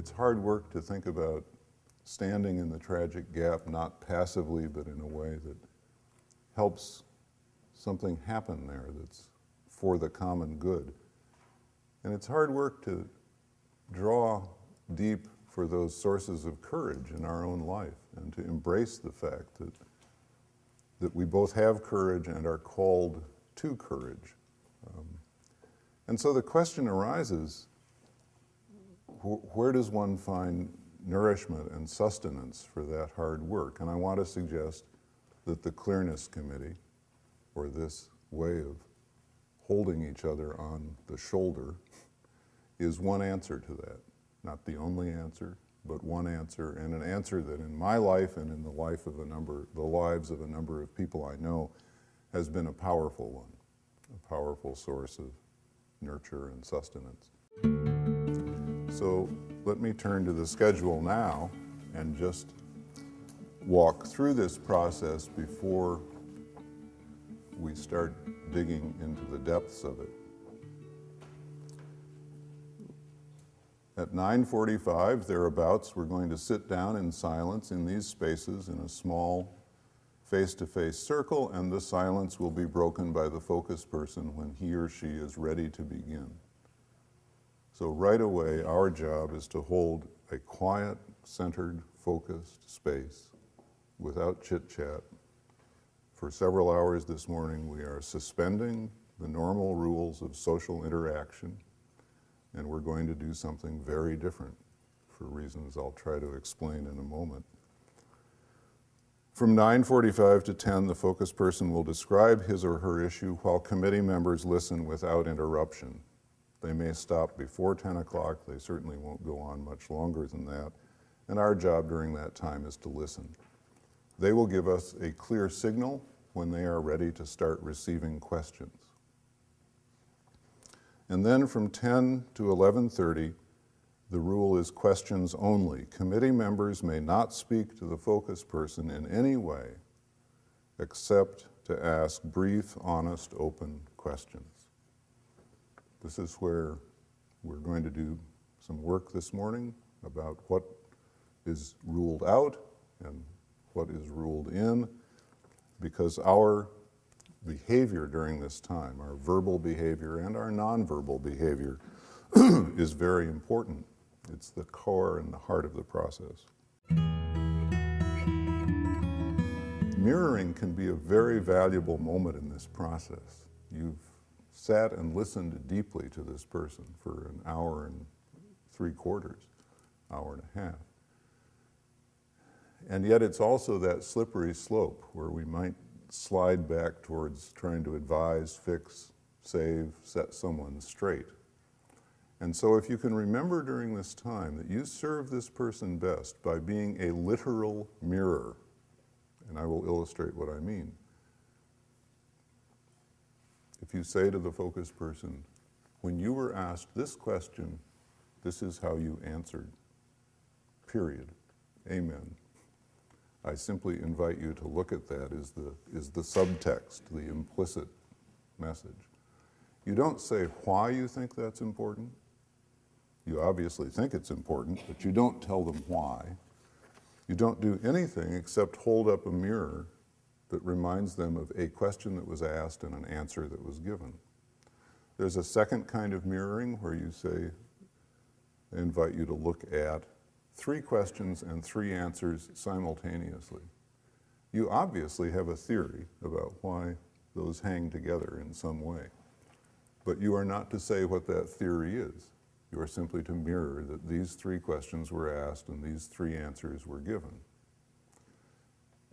it's hard work to think about standing in the tragic gap, not passively, but in a way that helps something happen there that's for the common good. And it's hard work to draw deep for those sources of courage in our own life and to embrace the fact that we both have courage and are called to courage. And so the question arises, where does one find nourishment and sustenance for that hard work? And I want to suggest that the Clearness Committee, or this way of holding each other on the shoulder, is one answer to that. Not the only answer, but one answer, and an answer that in my life and in the lives of a number of people I know has been a powerful one, a powerful source of nurture and sustenance. So let me turn to the schedule now and just walk through this process before we start digging into the depths of it. At 9:45, thereabouts, we're going to sit down in silence in these spaces in a small face-to-face circle, and the silence will be broken by the focus person when he or she is ready to begin. So right away, our job is to hold a quiet, centered, focused space without chit-chat. For several hours this morning, we are suspending the normal rules of social interaction, and we're going to do something very different for reasons I'll try to explain in a moment. From 9:45 to 10, the focus person will describe his or her issue while committee members listen without interruption. They may stop before 10 o'clock, they certainly won't go on much longer than that, and our job during that time is to listen. They will give us a clear signal when they are ready to start receiving questions. And then from 10 to 11:30, the rule is questions only. Committee members may not speak to the focus person in any way except to ask brief, honest, open questions. This is where we're going to do some work this morning about what is ruled out and what is ruled in, because our behavior during this time, our verbal behavior and our nonverbal behavior, is very important. It's the core and the heart of the process. Mirroring can be a very valuable moment in this process. You've sat and listened deeply to this person for an hour and 3/4, hour and a half. And yet it's also that slippery slope where we might slide back towards trying to advise, fix, save, set someone straight. And so if you can remember during this time that you serve this person best by being a literal mirror, and I will illustrate what I mean. If you say to the focus person, when you were asked this question, this is how you answered, period, amen. I simply invite you to look at that as the subtext, the implicit message. You don't say why you think that's important. You obviously think it's important, but you don't tell them why. You don't do anything except hold up a mirror that reminds them of a question that was asked and an answer that was given. There's a second kind of mirroring where you say, I invite you to look at 3 questions and 3 answers simultaneously. You obviously have a theory about why those hang together in some way, but you are not to say what that theory is. You are simply to mirror that these 3 questions were asked and these 3 answers were given.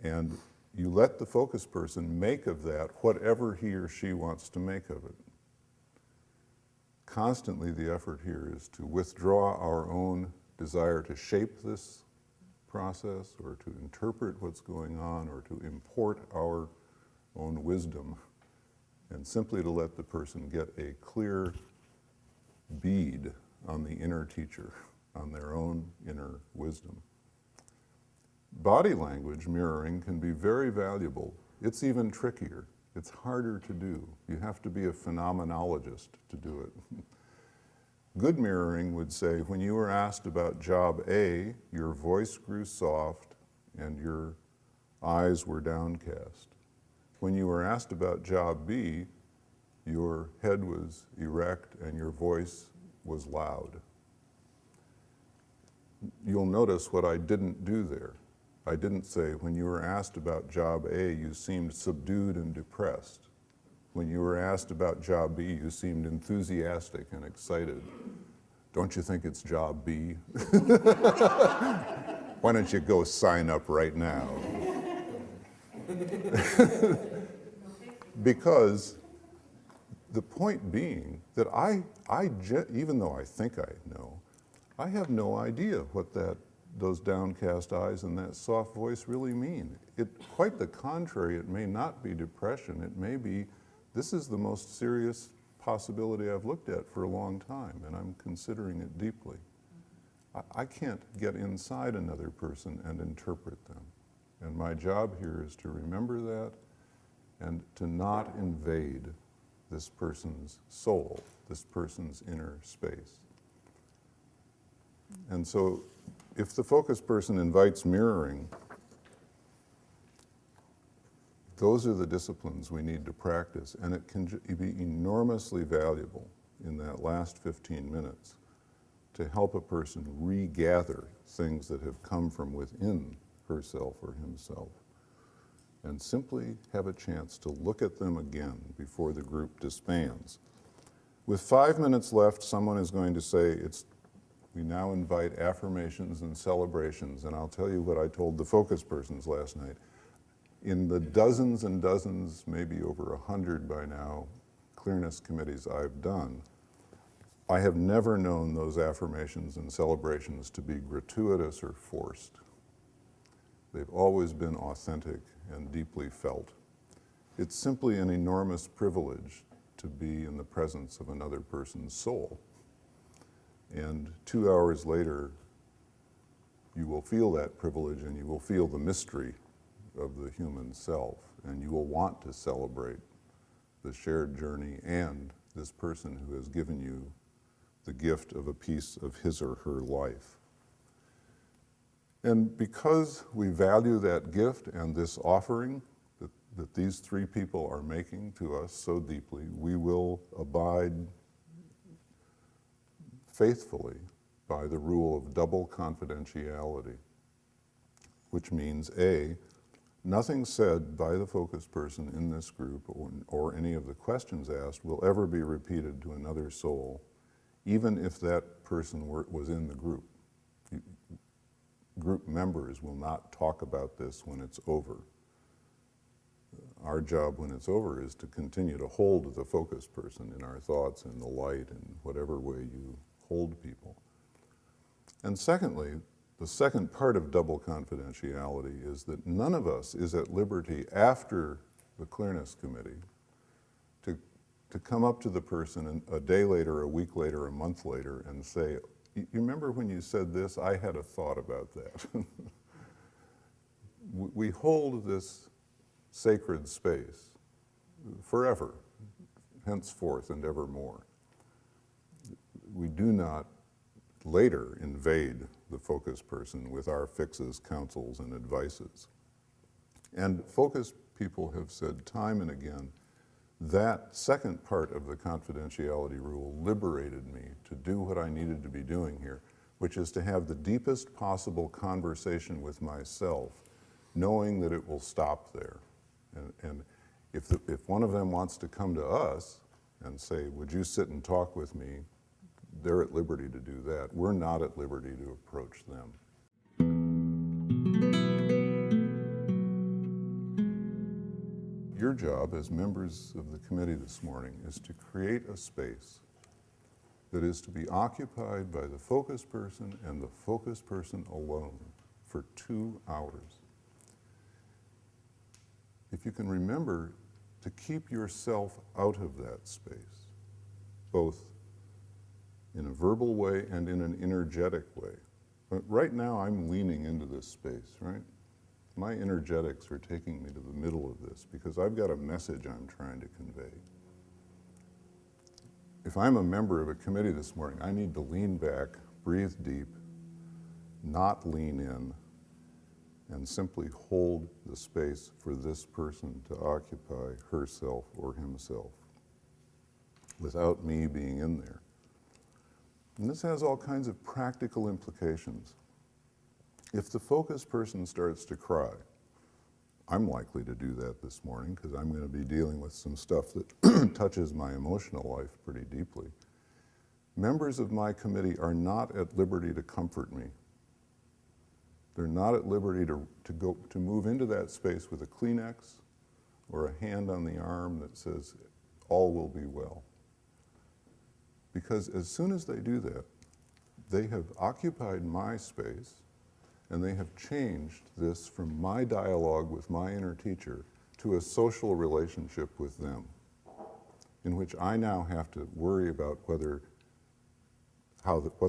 And you let the focus person make of that whatever he or she wants to make of it. Constantly the effort here is to withdraw our own desire to shape this process or to interpret what's going on or to import our own wisdom, and simply to let the person get a clear bead on the inner teacher, on their own inner wisdom. Body language mirroring can be very valuable. It's even trickier. It's harder to do. You have to be a phenomenologist to do it. Good mirroring would say, when you were asked about job A, your voice grew soft and your eyes were downcast. When you were asked about job B, your head was erect and your voice was loud. You'll notice what I didn't do there. I didn't say, when you were asked about job A, you seemed subdued and depressed. When you were asked about job B, you seemed enthusiastic and excited. Don't you think it's job B? Why don't you go sign up right now? Because the point being that even though I think I know, I have no idea what those downcast eyes and that soft voice really mean. Quite the contrary, it may not be depression. It may be, this is the most serious possibility I've looked at for a long time, and I'm considering it deeply. I can't get inside another person and interpret them. And my job here is to remember that and to not invade this person's soul, this person's inner space. And so if the focus person invites mirroring, those are the disciplines we need to practice, and it can be enormously valuable in that last 15 minutes to help a person regather things that have come from within herself or himself, and simply have a chance to look at them again before the group disbands. With 5 minutes left, someone is going to say, we now invite affirmations and celebrations, and I'll tell you what I told the focus persons last night. In the dozens and dozens, maybe over 100 by now, Clearness committees I've done, I have never known those affirmations and celebrations to be gratuitous or forced. They've always been authentic and deeply felt. It's simply an enormous privilege to be in the presence of another person's soul. And 2 hours later, you will feel that privilege and you will feel the mystery of the human self, and you will want to celebrate the shared journey and this person who has given you the gift of a piece of his or her life. And because we value that gift and this offering that these three people are making to us so deeply, we will abide faithfully by the rule of double confidentiality, which means A, nothing said by the focus person in this group or any of the questions asked will ever be repeated to another soul, even if that person was in the group. Group members will not talk about this when it's over. Our job when it's over is to continue to hold the focus person in our thoughts and the light in whatever way you hold people. And secondly, the second part of double confidentiality is that none of us is at liberty after the Clearness Committee to come up to the person a day later, a week later, a month later and say, you remember when you said this? I had a thought about that. We hold this sacred space forever, henceforth and evermore. We do not later invade the focus person with our fixes, counsels, and advices. And focus people have said time and again, that second part of the confidentiality rule liberated me to do what I needed to be doing here, which is to have the deepest possible conversation with myself, knowing that it will stop there. And if one of them wants to come to us and say, would you sit and talk with me, they're at liberty to do that. We're not at liberty to approach them. Your job as members of the committee this morning is to create a space that is to be occupied by the focus person and the focus person alone for 2 hours. If you can remember to keep yourself out of that space, both in a verbal way and in an energetic way. But right now I'm leaning into this space, right? My energetics are taking me to the middle of this because I've got a message I'm trying to convey. if I'm a member of a committee this morning, I need to lean back, breathe deep, not lean in, and simply hold the space for this person to occupy herself or himself without me being in there. And this has all kinds of practical implications. If the focus person starts to cry, I'm likely to do that this morning because I'm going to be dealing with some stuff that touches my emotional life pretty deeply. Members of my committee are not at liberty to comfort me. They're not at liberty to move into that space with a Kleenex or a hand on the arm that says, all will be well. Because as soon as they do that, they have occupied my space and they have changed this from my dialogue with my inner teacher to a social relationship with them, in which I now have to worry about what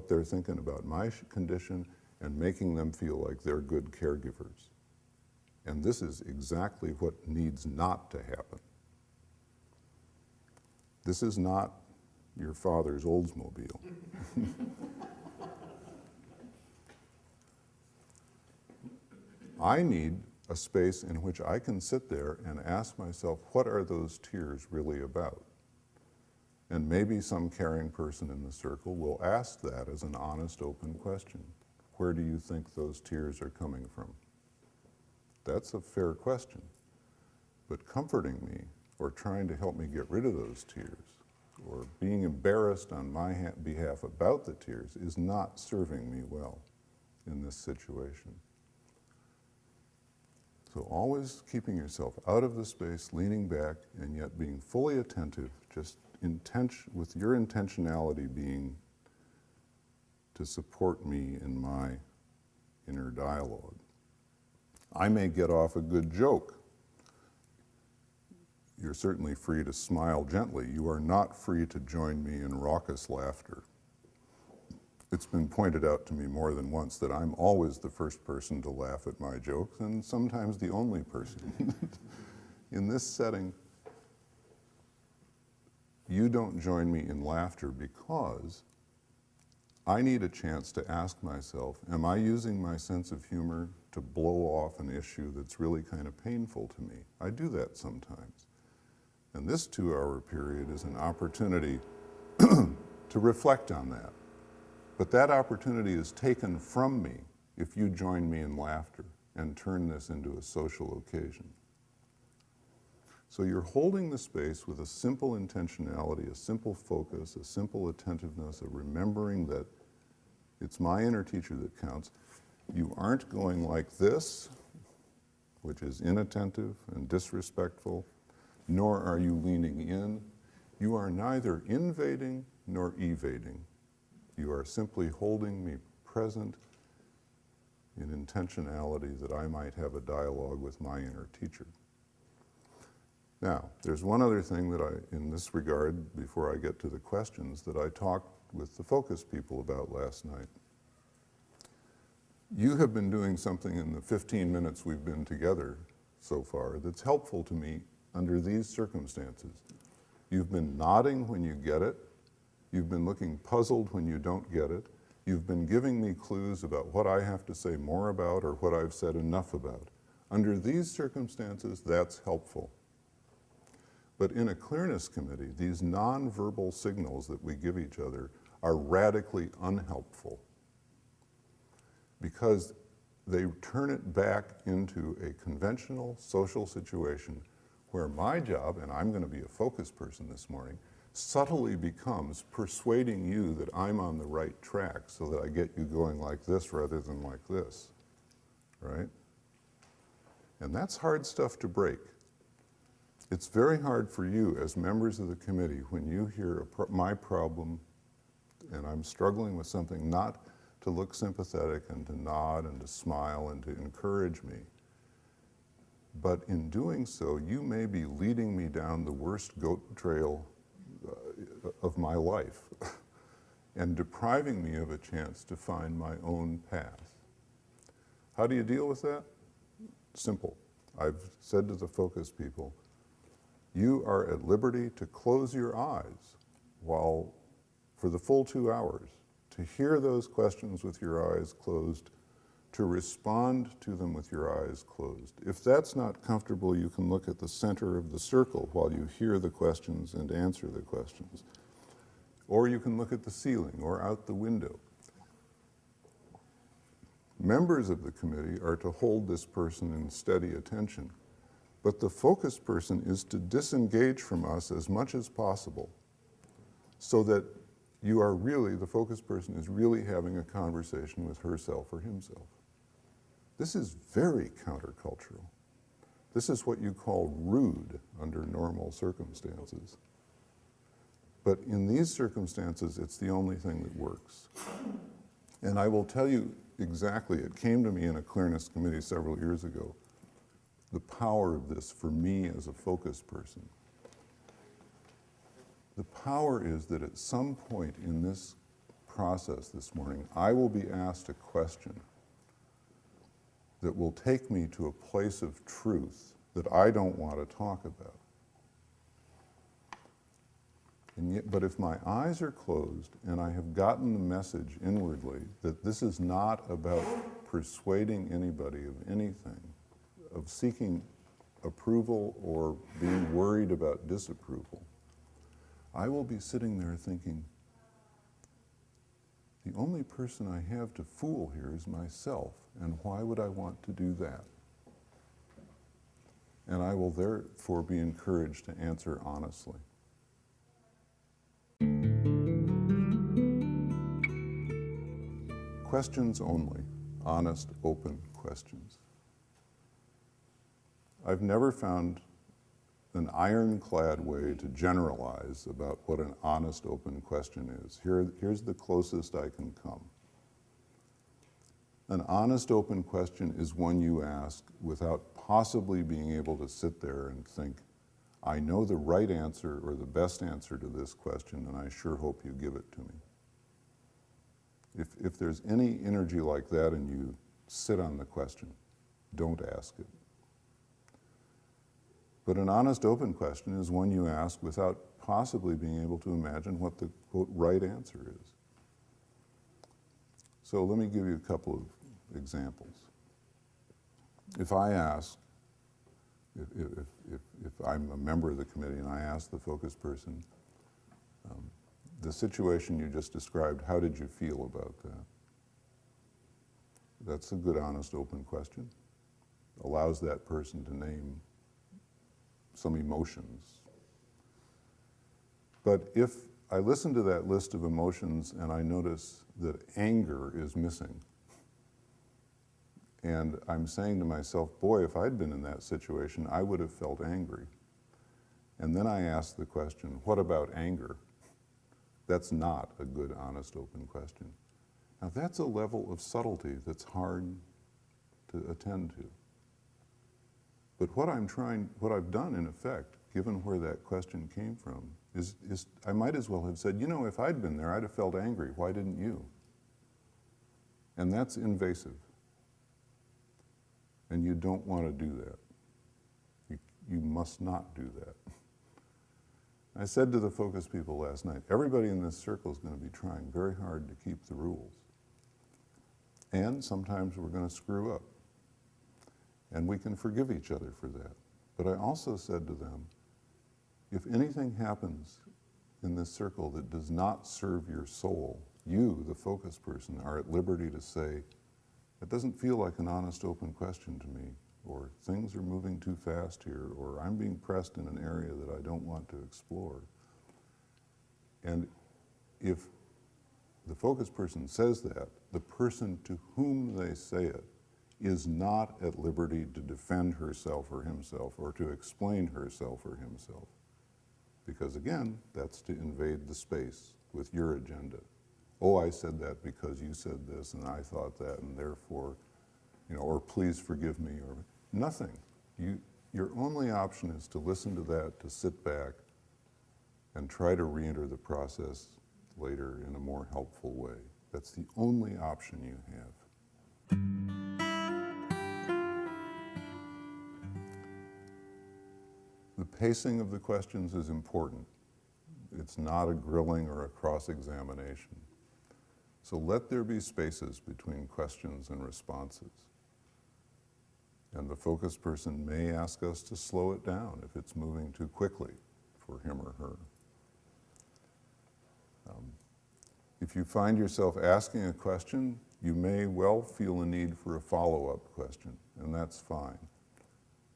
they're thinking about my condition and making them feel like they're good caregivers. And this is exactly what needs not to happen. This is not your father's Oldsmobile. I need a space in which I can sit there and ask myself, what are those tears really about? And maybe some caring person in the circle will ask that as an honest, open question. Where do you think those tears are coming from? That's a fair question. But comforting me, or trying to help me get rid of those tears, or being embarrassed on my behalf about the tears is not serving me well in this situation. So always keeping yourself out of the space, leaning back, and yet being fully attentive, just with your intentionality being to support me in my inner dialogue. I may get off a good joke. You're certainly free to smile gently. You are not free to join me in raucous laughter. It's been pointed out to me more than once that I'm always the first person to laugh at my jokes, and sometimes the only person. In this setting, you don't join me in laughter because I need a chance to ask myself, am I using my sense of humor to blow off an issue that's really kind of painful to me? I do that sometimes. And this 2-hour period is an opportunity to reflect on that. But that opportunity is taken from me if you join me in laughter and turn this into a social occasion. So you're holding the space with a simple intentionality, a simple focus, a simple attentiveness, a remembering that it's my inner teacher that counts. You aren't going like this, which is inattentive and disrespectful, nor are you leaning in. You are neither invading nor evading. You are simply holding me present in intentionality that I might have a dialogue with my inner teacher. Now, there's one other thing that in this regard, before I get to the questions, that I talked with the focus people about last night. You have been doing something in the 15 minutes we've been together so far that's helpful to me under these circumstances. You've been nodding when you get it. You've been looking puzzled when you don't get it. You've been giving me clues about what I have to say more about or what I've said enough about. Under these circumstances, that's helpful. But in a Clearness committee, these nonverbal signals that we give each other are radically unhelpful because they turn it back into a conventional social situation where my job, and I'm going to be a focus person this morning, subtly becomes persuading you that I'm on the right track so that I get you going like this rather than like this, right? And that's hard stuff to break. It's very hard for you as members of the committee when you hear my problem and I'm struggling with something not to look sympathetic and to nod and to smile and to encourage me. But in doing so, you may be leading me down the worst goat trail of my life and depriving me of a chance to find my own path. How do you deal with that? Simple. I've said to the focus people, you are at liberty to close your eyes while, for the full 2 hours, to hear those questions with your eyes closed, to respond to them with your eyes closed. If that's not comfortable, you can look at the center of the circle while you hear the questions and answer the questions. Or you can look at the ceiling or out the window. Members of the committee are to hold this person in steady attention, but the focus person is to disengage from us as much as possible so that you are really, the focus person is really having a conversation with herself or himself. This is very countercultural. This is what you call rude under normal circumstances. But in these circumstances, it's the only thing that works. And I will tell you exactly, it came to me in a Clearness committee several years ago, the power of this for me as a focus person. The power is that at some point in this process this morning, I will be asked a question that will take me to a place of truth that I don't want to talk about. And yet, but if my eyes are closed and I have gotten the message inwardly that this is not about persuading anybody of anything, of seeking approval or being worried about disapproval, I will be sitting there thinking, the only person I have to fool here is myself, and why would I want to do that? And I will therefore be encouraged to answer honestly. Questions only, honest, open questions. I've never found an ironclad way to generalize about what an honest, open question is. Here's the closest I can come. An honest, open question is one you ask without possibly being able to sit there and think, I know the right answer or the best answer to this question, and I sure hope you give it to me. If there's any energy like that in you, sit on the question. Don't ask it. But an honest, open question is one you ask without possibly being able to imagine what the, quote, right answer is. So let me give you a couple of examples. If I ask, if I'm a member of the committee and I ask the focus person, the situation you just described, how did you feel about that? That's a good, honest, open question. Allows that person to name some emotions. But if I listen to that list of emotions and I notice that anger is missing, and I'm saying to myself, boy, if I'd been in that situation, I would have felt angry. And then I ask the question, what about anger? That's not a good, honest, open question. Now that's a level of subtlety that's hard to attend to. But what I've done in effect, given where that question came from, is I might as well have said, you know, if I'd been there, I'd have felt angry. Why didn't you? And that's invasive. And you don't want to do that. You must not do that. I said to the focus people last night, everybody in this circle is going to be trying very hard to keep the rules. And sometimes we're going to screw up. And we can forgive each other for that. But I also said to them, if anything happens in this circle that does not serve your soul, you, the focus person, are at liberty to say, it doesn't feel like an honest, open question to me, or things are moving too fast here, or I'm being pressed in an area that I don't want to explore. And if the focus person says that, the person to whom they say it is not at liberty to defend herself or himself or to explain herself or himself. Because again, that's to invade the space with your agenda. Oh, I said that because you said this and I thought that and therefore, you know, or please forgive me or nothing. Your only option is to listen to that, to sit back and try to re-enter the process later in a more helpful way. That's the only option you have. The pacing of the questions is important. It's not a grilling or a cross-examination. So let there be spaces between questions and responses. And the focused person may ask us to slow it down if it's moving too quickly for him or her. If you find yourself asking a question, you may well feel a need for a follow-up question, and that's fine.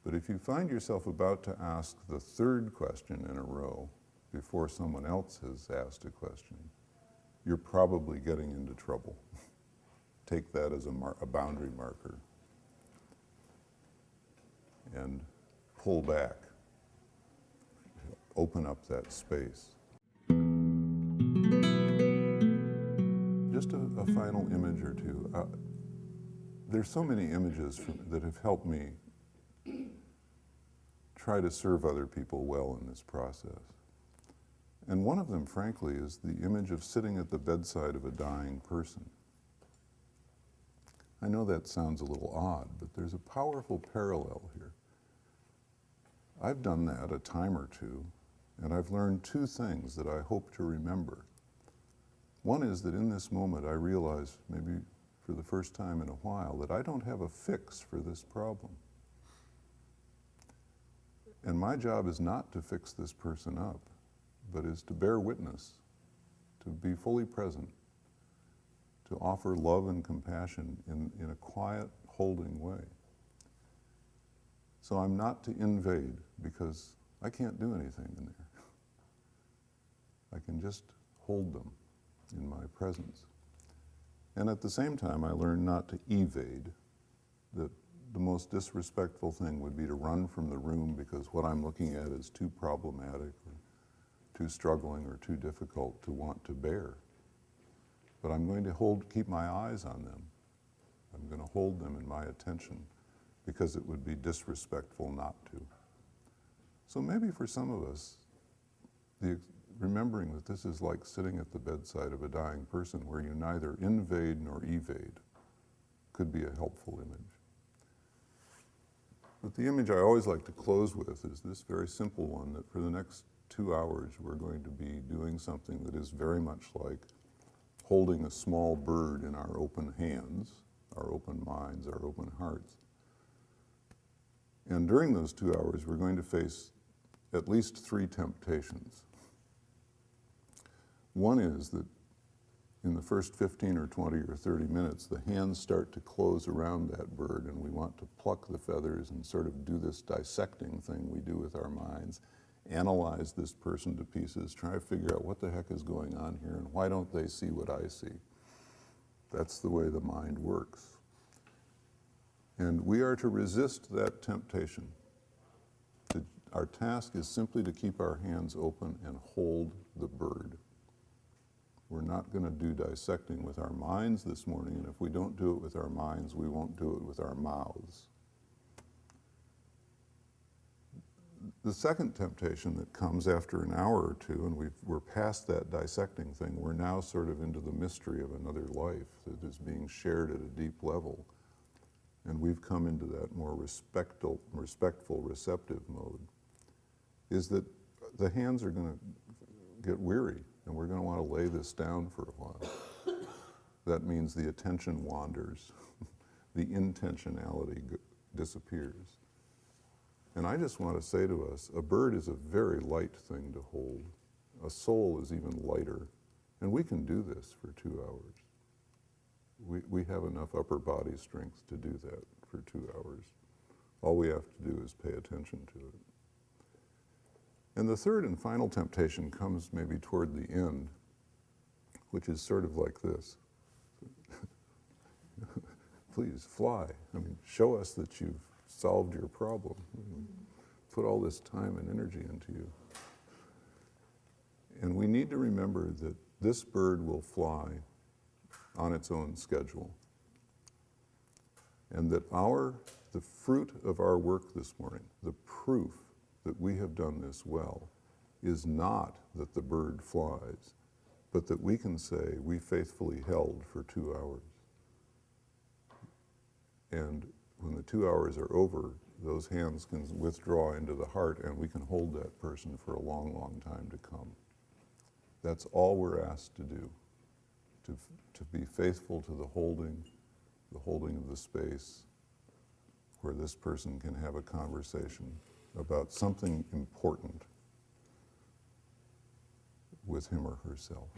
But if you find yourself about to ask the third question in a row before someone else has asked a question, you're probably getting into trouble. Take that as a boundary marker and pull back. Open up that space. Just a final image or two. There's so many images that have helped me try to serve other people well in this process. And one of them, frankly, is the image of sitting at the bedside of a dying person. I know that sounds a little odd, but there's a powerful parallel here. I've done that a time or two, and I've learned two things that I hope to remember. One is that in this moment I realize, maybe for the first time in a while, that I don't have a fix for this problem. And my job is not to fix this person up, but is to bear witness, to be fully present, to offer love and compassion in a quiet, holding way. So I'm not to invade, because I can't do anything in there. I can just hold them in my presence. And at the same time, I learned not to evade, that the most disrespectful thing would be to run from the room because what I'm looking at is too problematic or too struggling or too difficult to want to bear. But I'm going to keep my eyes on them. I'm going to hold them in my attention because it would be disrespectful not to. So maybe for some of us, remembering that this is like sitting at the bedside of a dying person where you neither invade nor evade could be a helpful image. But the image I always like to close with is this very simple one, that for the next 2 hours we're going to be doing something that is very much like holding a small bird in our open hands, our open minds, our open hearts. And during those 2 hours we're going to face at least 3 temptations. One is that in the first 15 or 20 or 30 minutes, the hands start to close around that bird, and we want to pluck the feathers and sort of do this dissecting thing we do with our minds, analyze this person to pieces, try to figure out what the heck is going on here and why don't they see what I see. That's the way the mind works. And we are to resist that temptation. Our task is simply to keep our hands open and hold the bird. We're not going to do dissecting with our minds this morning, and if we don't do it with our minds, we won't do it with our mouths. The second temptation that comes after an hour or two, and we're past that dissecting thing, we're now sort of into the mystery of another life that is being shared at a deep level. And we've come into that more respectful, receptive mode, is that the hands are going to get weary, and we're going to want to lay this down for a while. That means the attention wanders, the intentionality disappears. And I just want to say to us, a bird is a very light thing to hold. A soul is even lighter, and we can do this for 2 hours. We have enough upper body strength to do that for 2 hours. All we have to do is pay attention to it. And the third and final temptation comes maybe toward the end, which is sort of like this. Please fly. I mean, show us that you've solved your problem. Put all this time and energy into you. And we need to remember that this bird will fly on its own schedule. And that the fruit of our work this morning, the proof that we have done this well, is not that the bird flies, but that we can say we faithfully held for 2 hours. And when the 2 hours are over, those hands can withdraw into the heart and we can hold that person for a long, long time to come. That's all we're asked to do, to be faithful to the holding of the space where this person can have a conversation about something important with him or herself.